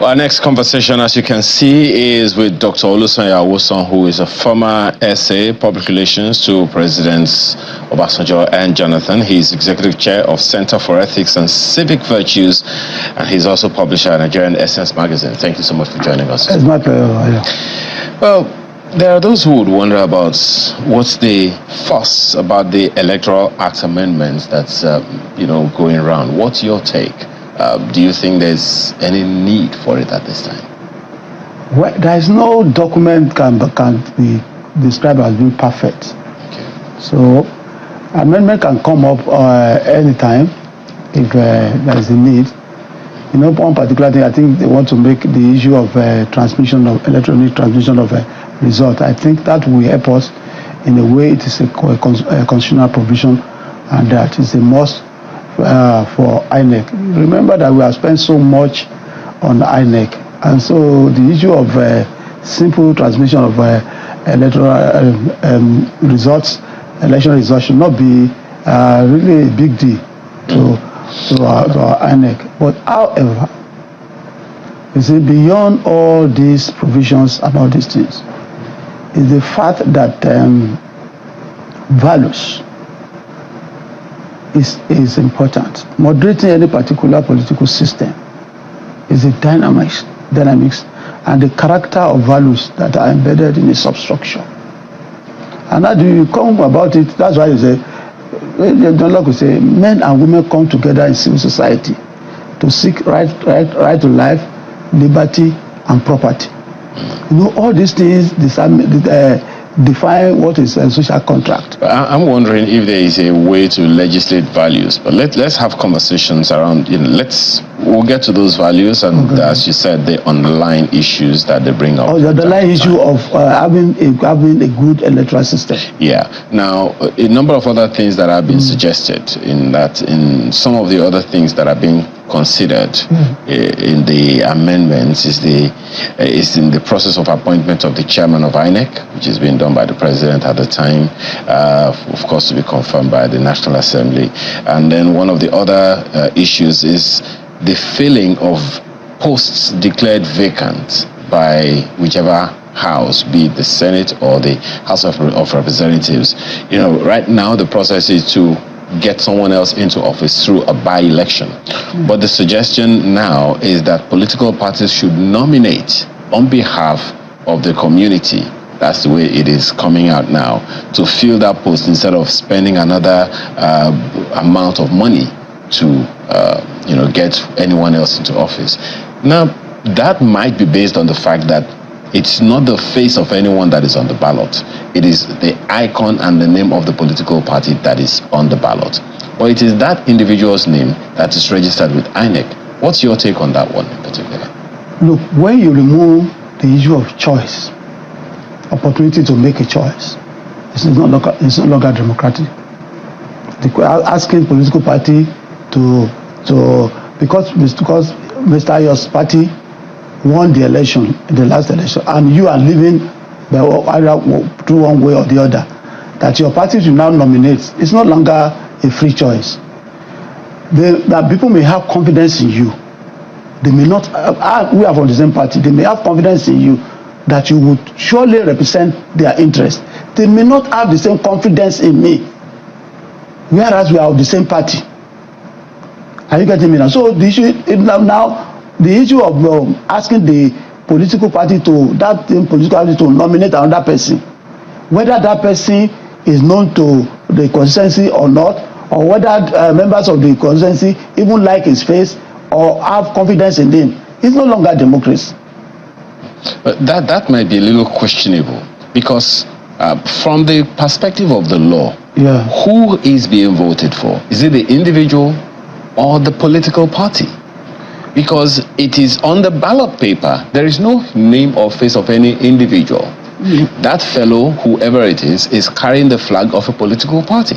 Our next conversation, as you can see, is with Dr. Olusonya Awoson, who is a former SA, Public Relations to Presidents Obasanjo and Jonathan. He's Executive Chair of Center for Ethics and Civic Virtues, and he's also publisher at Nigerian Essence magazine. Thank you so much for joining us. It's my pleasure. Well, there are those who would wonder about what's the fuss about the Electoral Act amendments that's, going around. What's your take? Do you think there's any need for it at this time? Well, there is no document can be described as being perfect. Okay. So, amendment can come up anytime if there is a need. One particular thing, I think they want to make the issue of electronic transmission of result. I think that will help us in a way. It is a constitutional provision, and that is a must for INEC. Remember that we have spent so much on INEC, and so the issue of simple transmission of electoral results, election results, should not be really a big deal to our INEC. But however, you see, beyond all these provisions and all these things, is the fact that values is important. Moderating any particular political system is a dynamics, and the character of values that are embedded in a substructure. And how do you come about it? That's why you say, John Locke will say, men and women come together in civil society to seek right to life, liberty, and property. All these things define what is a social contract. I'm wondering if there is a way to legislate values, but let's have conversations around. We'll get to those values and, as you said, the underlying issues that they bring up. The underlying issue of having a good electoral system. Yeah. Now, a number of other things that have been suggested in some of the other things that are being considered in the amendments is in the process of appointment of the chairman of INEC, which is being done by the president at the time, of course, to be confirmed by the National Assembly. And then one of the other issues is the filling of posts declared vacant by whichever house, be it the Senate or the House of Representatives. Right now the process is to get someone else into office through a by-election. But the suggestion now is that political parties should nominate on behalf of the community. That's the way it is coming out now, to fill that post instead of spending another amount of money to get anyone else into office. Now, that might be based on the fact that it's not the face of anyone that is on the ballot. It is the icon and the name of the political party that is on the ballot. But it is that individual's name that is registered with INEC. What's your take on that one in particular? Look, when you remove the issue of choice, opportunity to make a choice, it's no longer democratic. Asking political party because Mr. Ayo's party won the election, the last election, and you are living either through one way or the other, that your party should now nominate, it's no longer a free choice. That people may have confidence in you. They may not, we are from the same party, they may have confidence in you that you would surely represent their interest. They may not have the same confidence in me, whereas we are of the same party. Are you getting me now? So the issue the issue of asking the political party to nominate another person, whether that person is known to the constituency or not, or whether members of the constituency even like his face or have confidence in him, it's no longer democracy. But that might be a little questionable, because from the perspective of the law, who is being voted for? Is it the individual or the political party? Because it is on the ballot paper, there is no name or face of any individual. That fellow, whoever it is carrying the flag of a political party.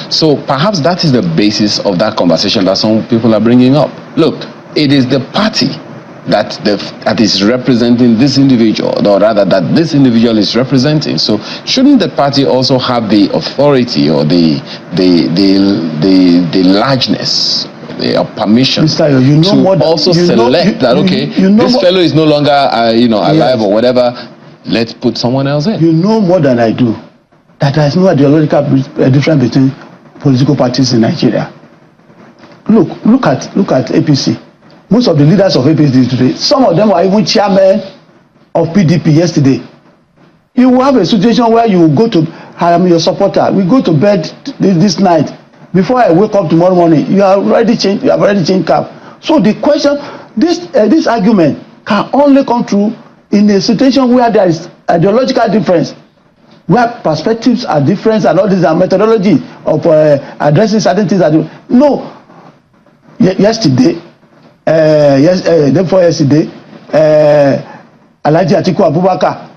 So perhaps that is the basis of that conversation that some people are bringing up. Look, it is the party that is representing this individual, or rather that this individual is representing. So shouldn't the party also have the authority or the largeness permission Mr. You know to more than, also select that, okay, this fellow is no longer alive or whatever, let's put someone else in. You know more than I do that there is no ideological difference between political parties in Nigeria. Look at APC. Most of the leaders of APC today, some of them are even chairmen of PDP yesterday. You will have a situation where you will go to, I am your supporter, we go to bed this night. Before I wake up tomorrow morning, you have already changed cap. So the question, this argument can only come true in a situation where there is ideological difference, where perspectives are different and all these are methodology of addressing certain things. No, yesterday, yesterday, Alhaji Atiku Abubakar,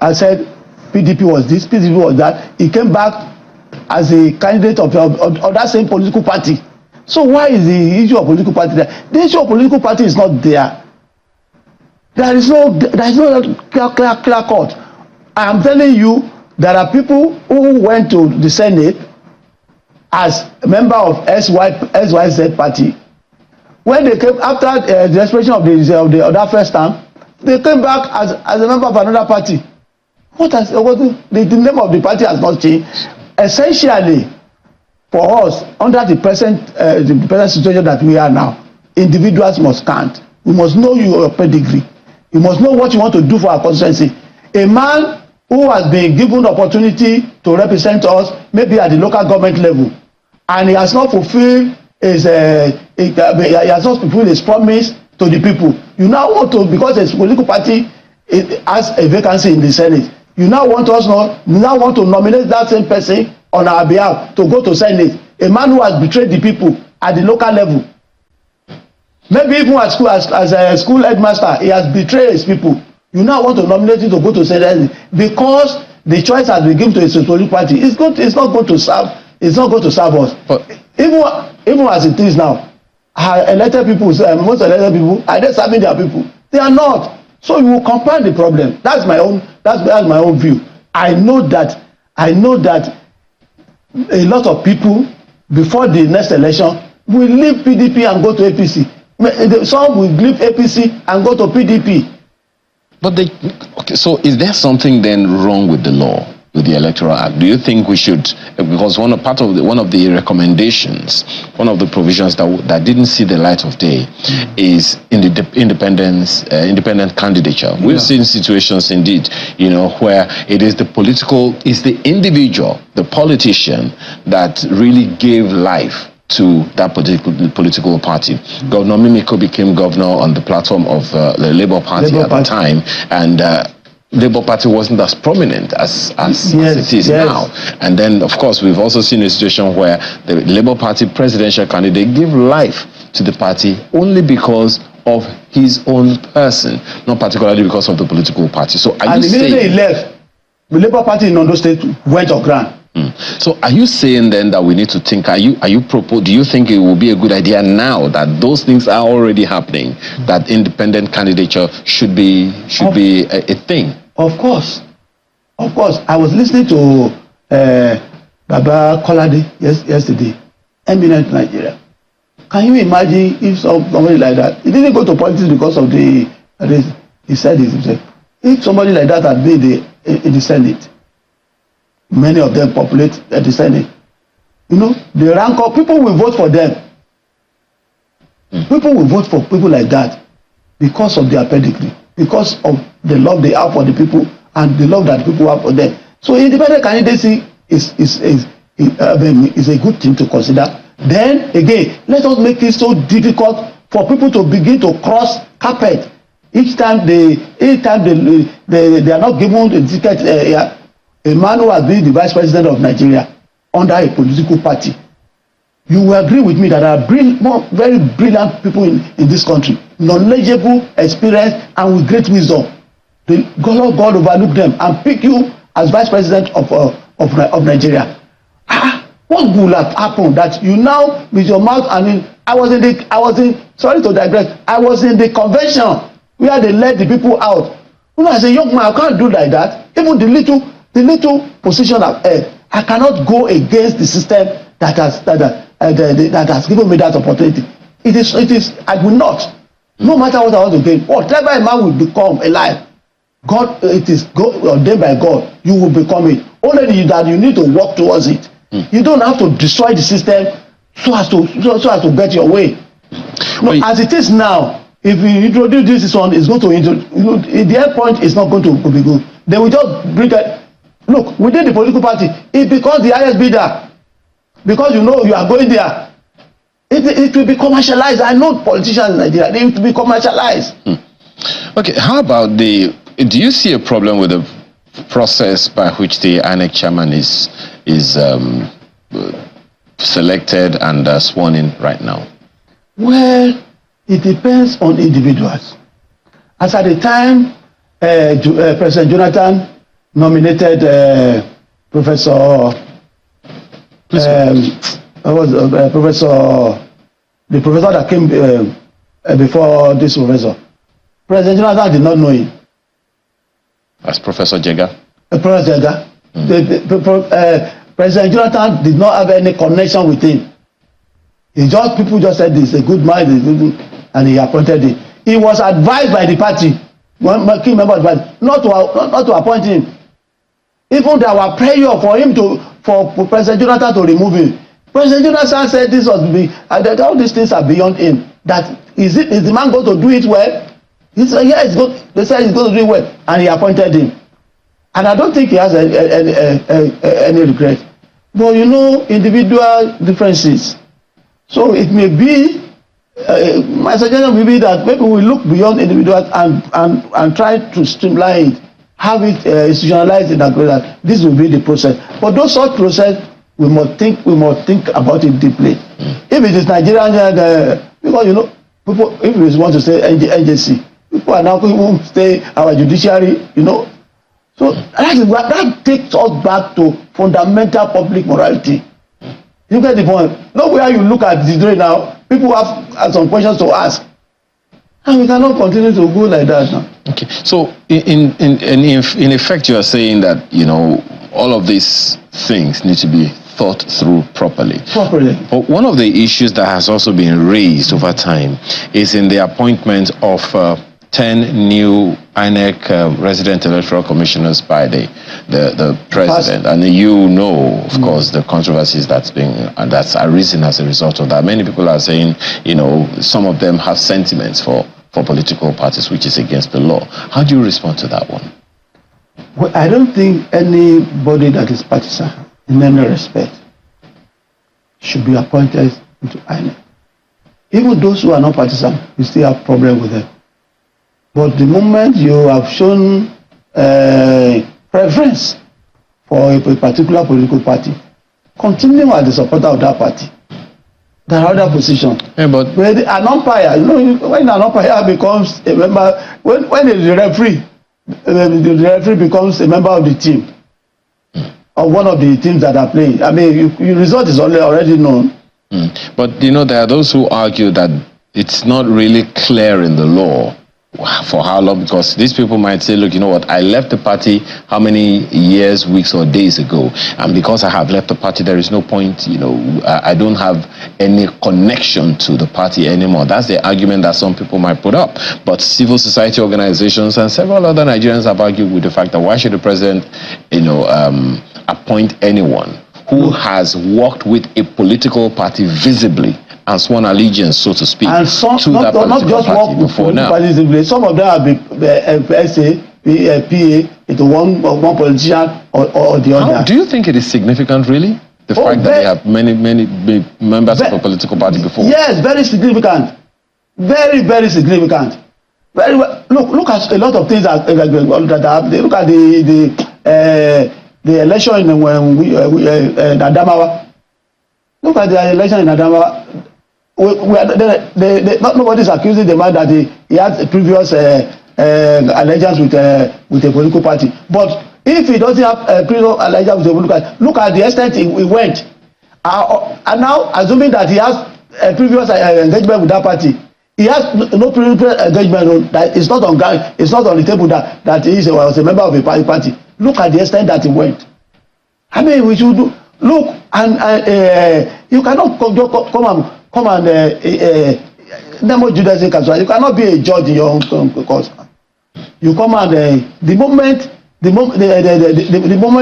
I said PDP was this, PDP was that. He came back as a candidate of that same political party. So why is the issue of political party there? The issue of political party is not there. There is no clear cut. I am telling you, there are people who went to the Senate as a member of SYZ party. When they came after the expiration of the other first term, they came back as a member of another party. The name of the party has not changed. Essentially, for us, under the present situation that we are now, individuals must count. We must know your pedigree. You must know what you want to do for our constituency. A man who has been given opportunity to represent us, maybe at the local government level, and he has not fulfilled his promise to the people. You now want to, because a political party has a vacancy in the Senate, you now want to nominate that same person on our behalf to go to Senate. A man who has betrayed the people at the local level. Maybe even at school, as a school headmaster, he has betrayed his people. You now want to nominate him to go to Senate because the choice has been given to a political party. It's not going to serve us. But even as it is now, most elected people, are they serving their people? They are not. So you will compound the problem. That's my own view. I know that a lot of people before the next election will leave PDP and go to APC. Some will leave APC and go to PDP. But so is there something then wrong with the law, with the Electoral Act? Do you think we should, because one of the recommendations, one of the provisions that didn't see the light of day is in the independent candidature. We've seen situations indeed, where it is the individual, the politician that really gave life to that political party. Governor Mimiko became governor on the platform of the Labour Party the time, and Labour Party wasn't as prominent as it is now. And then, of course, we've also seen a situation where the Labour Party presidential candidate gave life to the party only because of his own person, not particularly because of the political party. So immediately he left, the Labour Party in Ondo State went on ground. So are you saying then that we need to think, do you think it will be a good idea now that those things are already happening, that independent candidature should be a thing? Of course. I was listening to Baba Kolade yesterday, eminent Nigeria. Can you imagine if somebody like that, he didn't go to politics because of he said it himself. If somebody like that had been in the Senate, many of them populate the Senate. The rank of people will vote for them. People will vote for people like that because of their pedigree, because of the love they have for the people and the love that the people have for them. So independent candidacy is a good thing to consider. Then again, let us make it so difficult for people to begin to cross carpet each time they are not given the ticket. A man who has been the vice president of Nigeria under a political party. You will agree with me that there are very brilliant people in this country, knowledgeable, experienced, and with great wisdom. God overlook them and pick you as vice president of Nigeria. What would have happened that you now with your mouth? I was in sorry to digress. I was in the convention where they let the people out. As a young man, I can't do like that. Even the little position I've held, I cannot go against the system that that has given me that opportunity. It is. I will not. No matter what I want to gain, whatever a man will become alive, God, it is ordained by God. You will become it. Only that you need to work towards it. You don't have to destroy the system so as to get your way. No, as it is now, if we introduce this one, it's going to the end point is not going to be good. They will just bring it. Look, within the political party, it becomes the highest bidder because you know you are going there. It will be commercialized. I know politicians in Nigeria, they will be commercialized. Okay, how about do you see a problem with the process by which the INEC chairman is selected and sworn in right now? Well, it depends on individuals. As at the time President Jonathan nominated Professor the professor that came before this professor. President Jonathan did not know him. As Professor Jega? Professor Jega. President Jonathan did not have any connection with him. People just said this, a good man, and he appointed him. He was advised by the party, one key member of the party, not to appoint him. Even there were prayer for President Jonathan to remove him. President Jonathan said this was that all these things are beyond him. That is the man going to do it well? He said, yeah, they said he's going to do it well, and he appointed him. And I don't think he has any regret. But you know, individual differences. So it may be, my suggestion will be that maybe we look beyond individuals and try to streamline it, have it institutionalized in a way that this will be the process. But those such process, we must think about it deeply. If it is Nigerian, because you know, people, if we want to say NJC, people are now going to say our judiciary, you know. So that takes us back to fundamental public morality. You get the point? Nowhere you look at the day now, people have some questions to ask. And we cannot continue to go like that now. Okay. So in effect, you are saying that, you know, all of these things need to be thought through properly. But one of the issues that has also been raised over time is in the appointment of 10 new INEC resident electoral commissioners by the president. And you know, of course, the controversies that's arisen as a result of that. Many people are saying, you know, some of them have sentiments for political parties, which is against the law. How do you respond to that one? Well, I don't think anybody that is partisan in any respect should be appointed into INEC. Even those who are not partisan, we still have problem with them. But the moment you have shown preference for a particular political party, continue as the supporter of that party. There are other positions. Yeah, but an umpire, you know, when an umpire becomes a member, when the referee becomes a member of the team, or one of the teams that are playing, I mean, your result is already known. But you know, there are those who argue that it's not really clear in the law for how long, because these people might say, look, you know what, I left the party how many years, weeks or days ago, and because I have left the party, there is no point, you know, I don't have any connection to the party anymore. That's the argument that some people might put up. But civil society organizations and several other Nigerians have argued with the fact that why should the president, you know, appoint anyone who has worked with a political party visibly and sworn allegiance, so to speak, and some, to that political party before now. Some of them have been SA, PA, into one politician or the other. How do you think it is significant, really? The fact that they have many members of a political party before? Yes, very significant. Very, very significant. Very well. Look at a lot of things that have. Look at the election in Adamawa. Look at the election in Adamawa. Nobody is accusing the man that he has a previous allegiance with a political party. But if he doesn't have a previous allegiance with a political party, look at the extent he went. And now, assuming that he has a previous engagement with that party, he has no previous engagement. That it's not on ground. It's not on the table that he was a member of a party. Look at the extent that he went. I mean, we should do. look, and you cannot come and Nemo Judaism casual. You cannot be a judge in your own cause. You come and the moment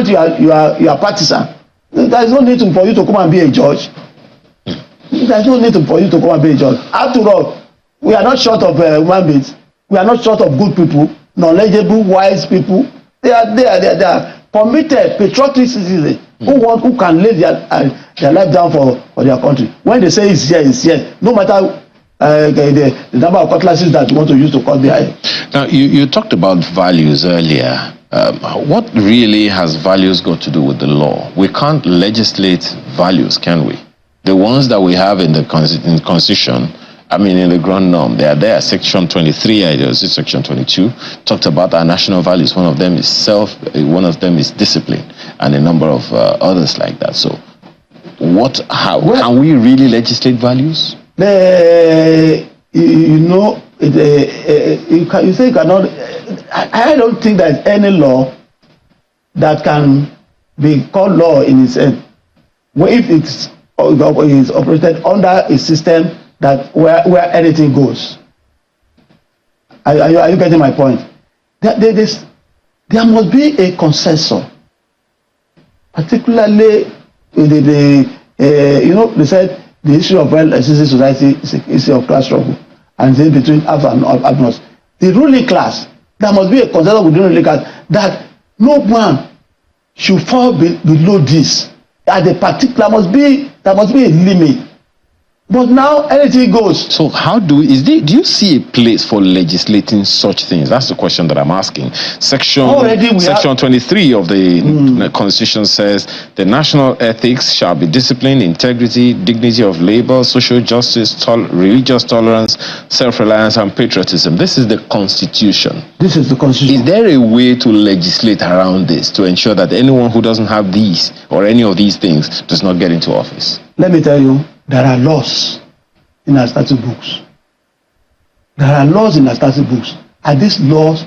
you are partisan, there is no need for you to come and be a judge. There is no need for you to come and be a judge. After all, we are not short of human beings. We are not short of good people, knowledgeable, wise people. They are committed, patriotic citizens who can lay their life down for their country. When they say it's here, it's here. No matter the number of cutlasses that you want to use to cut their head. Now, you talked about values earlier. What really has values got to do with the law? We can't legislate values, can we? The ones that we have in the Constitution, I mean, in the ground norm, they are there. Section 23, I guess, Section 22, talked about our national values. One of them is one of them is discipline, and a number of others like that. So, can we really legislate values? You say you cannot. I don't think there is any law that can be called law in its end, if it is operated under a system that where anything goes. Are you getting my point? There must be a consensus, particularly they said the issue of well-existing society is an issue of class struggle, and it's between have and have. The ruling class, there must be a consensus within the ruling class that no one should fall below this. At a particular, there must be a limit. But now anything goes. So do you see a place for legislating such things? That's the question that I'm asking. Section 23 of the Constitution says the national ethics shall be discipline, integrity, dignity of labor, social justice, religious tolerance, self-reliance, and patriotism. This is the Constitution. This is the Constitution. Is there a way to legislate around this to ensure that anyone who doesn't have these or any of these things does not get into office? Let me tell you. There are laws in our statute books. Are these laws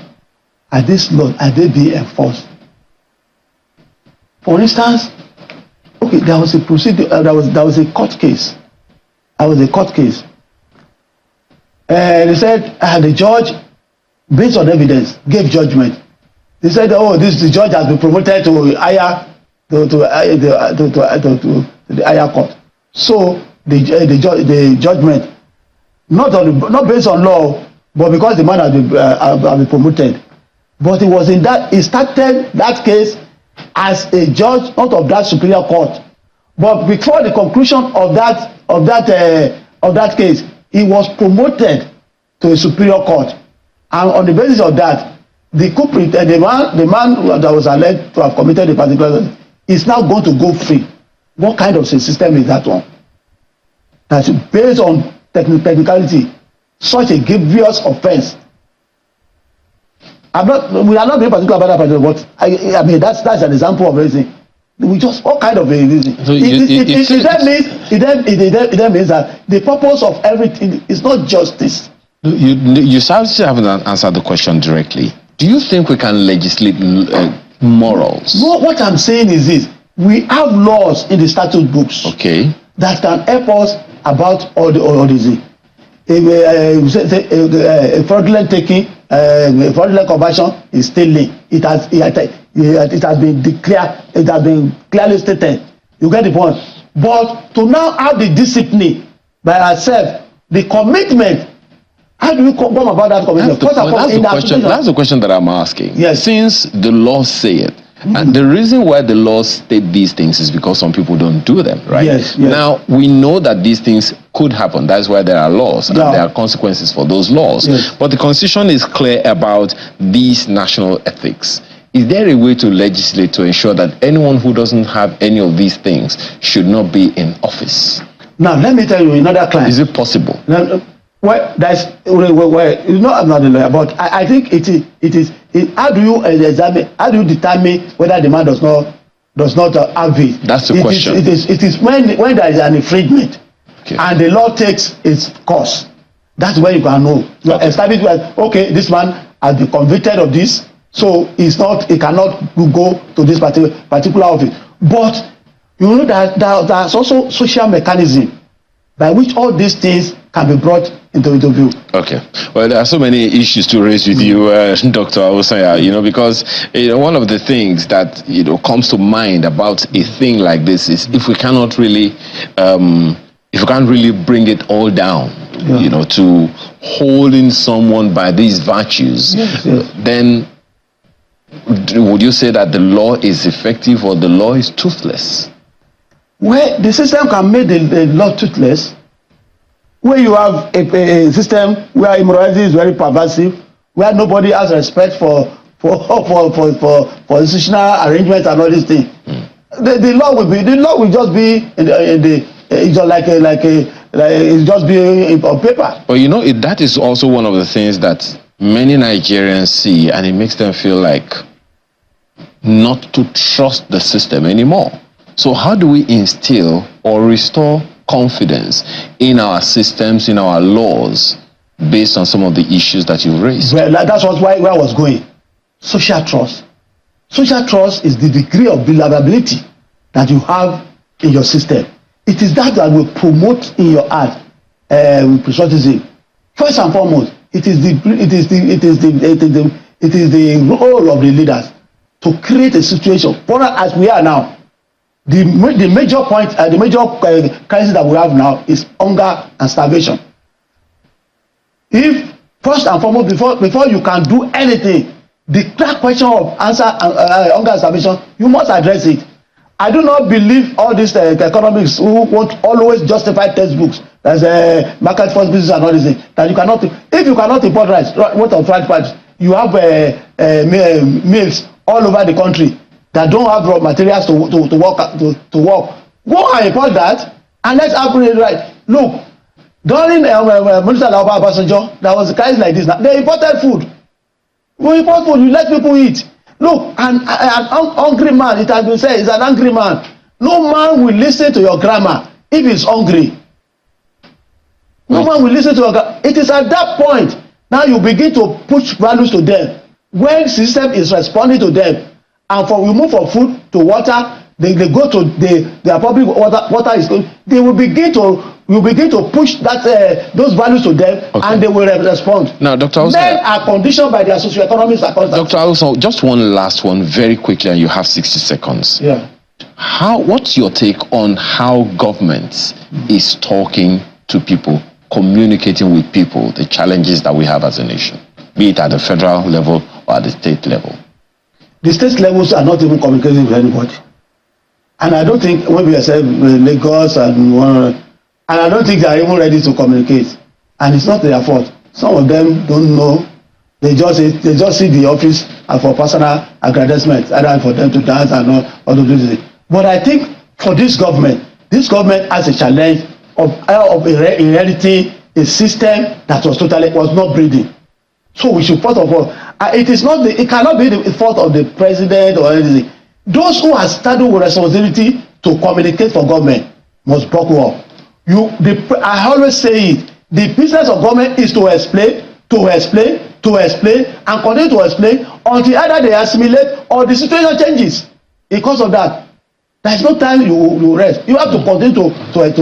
being enforced? For instance, there was a procedure. There was a court case. They said the judge, based on evidence, gave judgment. They said, the judge has been promoted to the higher court. So the judgment, not based on law, but because the man has been promoted. But he started that case as a judge, not of that superior court. But before the conclusion of that case, he was promoted to a superior court. And on the basis of that, the culprit, the man that was alleged to have committed a particular offense, is now going to go free. What kind of a system is that one? That's based on technicality, such a grievous offense. We are not being particular about that, but I mean that's an example of everything. We just all kind of a reason. So it means that the purpose of everything is not justice. You still haven't answered the question directly. Do you think we can legislate morals? No, what I'm saying is this: we have laws in the statute books. Okay. That can help us about all these things. Fraudulent taking, fraudulent conversion is stealing. It has been declared. It has been clearly stated. You get the point. But to now have the discipline by ourselves, the commitment. How do we come about that commitment? That's the question that I'm asking. Yes. Since the laws say it. And the reason why the laws state these things is because some people don't do them, right? Yes. Now, we know that these things could happen. That's why there are laws and there are consequences for those laws. Yes. But the Constitution is clear about these national ethics. Is there a way to legislate to ensure that anyone who doesn't have any of these things should not be in office? Now, let me tell you another client. Is it possible? Well, I'm not a lawyer, but I think it is. How do you examine? How do you determine whether the man does not have it? That's the question. It is when there is an infringement, and the law takes its course. That's when you can know. You establish this man has been convicted of this, so he cannot go to this particular office. But you know that there's also social mechanism by which all these things can be brought into view. Okay. Well, there are so many issues to raise with you, Dr. Awosanya, because one of the things that comes to mind about a thing like this is if we cannot really, if we can't really bring it all down, to holding someone by these virtues, then would you say that the law is effective or the law is toothless? Well, the system can make the law toothless. Where you have a system where immorality is very pervasive, where nobody has respect for institutional arrangements and all these things, the law will just be it's just be on paper. But that is also one of the things that many Nigerians see, and it makes them feel like not to trust the system anymore. So how do we instill or restore confidence in our systems, in our laws, based on some of the issues that you've raised? Well, that's where I was going. Social trust. Social trust is the degree of believability that you have in your system. It is that will promote in your heart patriotism. First and foremost, it is the role of the leaders to create a situation. For as we are now, the major point, the major crisis that we have now is hunger and starvation. If first and foremost, before you can do anything, the clear question of answer hunger and starvation, you must address it. I do not believe all these economics who want always justify textbooks as market force business and all these things. That you cannot, if you cannot import rice, what of right price, you have mills all over the country that don't have raw materials to work. Go and import that and let's upgrade it right. Look, during Minister Obasanjo, there was a crisis like this. Now they imported food. We import food, you let people eat. Look, an hungry man, it has been said, is an angry man. No man will listen to your grammar if he's hungry. No man will listen to your grammar. It is at that point now you begin to push values to them. When the system is responding to them, and we move from food to water, they go to their public water is going. They will begin to push that those values to them, and they will respond. Now, Dr. Awosanya, men are conditioned by their socioeconomic circumstances. Dr. Awosanya, just one last one, very quickly, and you have 60 seconds. Yeah. What's your take on how government is talking to people, communicating with people, the challenges that we have as a nation, be it at the federal level or at the state level? The state levels are not even communicating with anybody, and I don't think when we say Lagos and I don't think they are even ready to communicate, and it's not their fault. Some of them don't know. They just see the office and for personal aggrandizement, either for them to dance and all to do this. But I think for this government has a challenge of inheriting a system that was not breathing. So we should first of all, it cannot be the fault of the president or anything. Those who are started with responsibility to communicate for government must buckle up. I always say it. The business of government is to explain, and continue to explain until either they assimilate or the situation changes. Because of that, there is no time you rest. You have to continue to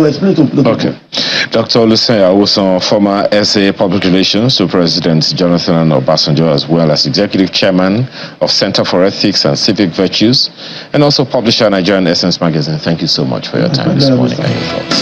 explain to the people. Okay. Dr. Awosanya Awosanya, former SA Public Relations to President Jonathan Obasanjo, as well as Executive Chairman of Center for Ethics and Civic Virtues, and also publisher Nigerian Essence Magazine. Thank you so much for your time this morning and your thoughts.